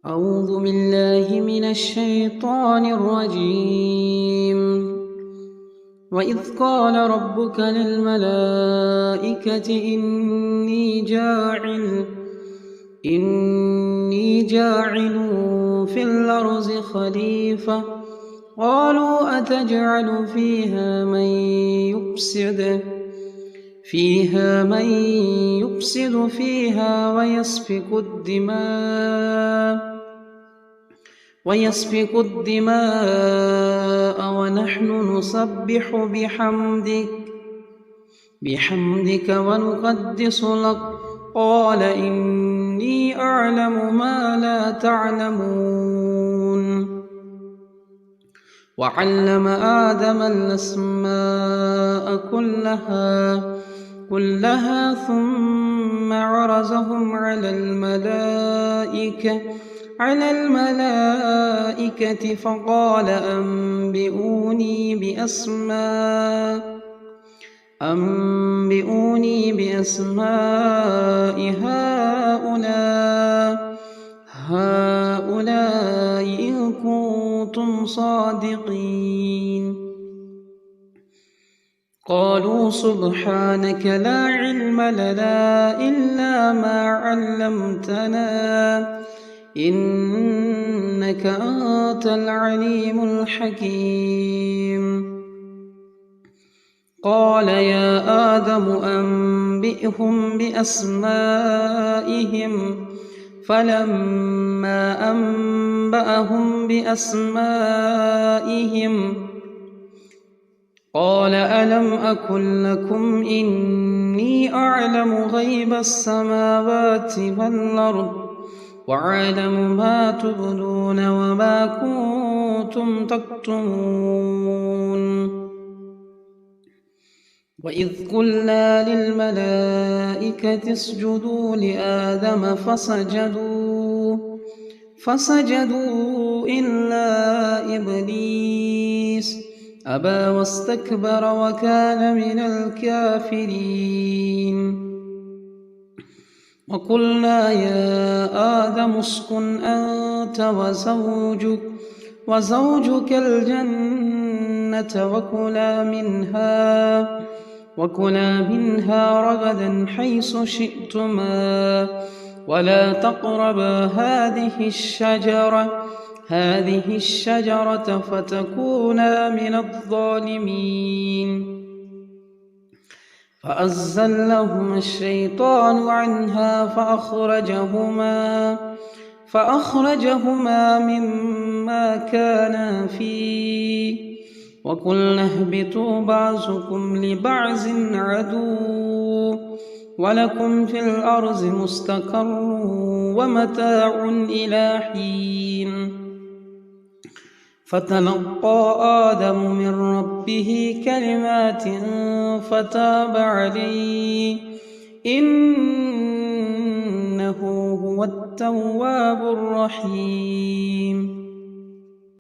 أعوذ بالله من الشيطان الرجيم. وإذ قال ربك للملائكة إني جاعل في الأرض خليفة، قالوا أتجعل فيها من يفسد فيها ويسفك الدماء ونحن نسبح بحمدك ونقدس لك، قال إني أعلم ما لا تعلمون. وعلم آدم الأسماء كلها ثم عرضهم على الملائكة فقال أنبئوني بأسماء هؤلاء إن كنتم صادقين. قالوا سبحانك لا علم لنا إلا ما علمتنا إنك أنت العليم الحكيم. قال يا آدم أنبئهم بأسمائهم، فلما أنبأهم بأسمائهم قال ألم أقل لكم إني أعلم غيب السماوات والأرض وأعلم ما تبدون وما كنتم تكتمون. وإذ قلنا للملائكة اسجدوا لآدم فسجدوا إلا إبليس أبى واستكبر وكان من الكافرين. وقلنا يا آدم اسكن أنت وزوجك الجنة وكلا منها رغدا حيث شئتما ولا تقربا هذه الشجرة فتكونا من الظالمين. فأزلهما الشيطان عنها فأخرجهما مما كانا فيه وقلنا اهبطوا بعضكم لبعض عدو ولكم في الأرض مستقر ومتاع إلى حين. فتلقى آدم من ربه كلمات فتاب عليه إنه هو التواب الرحيم.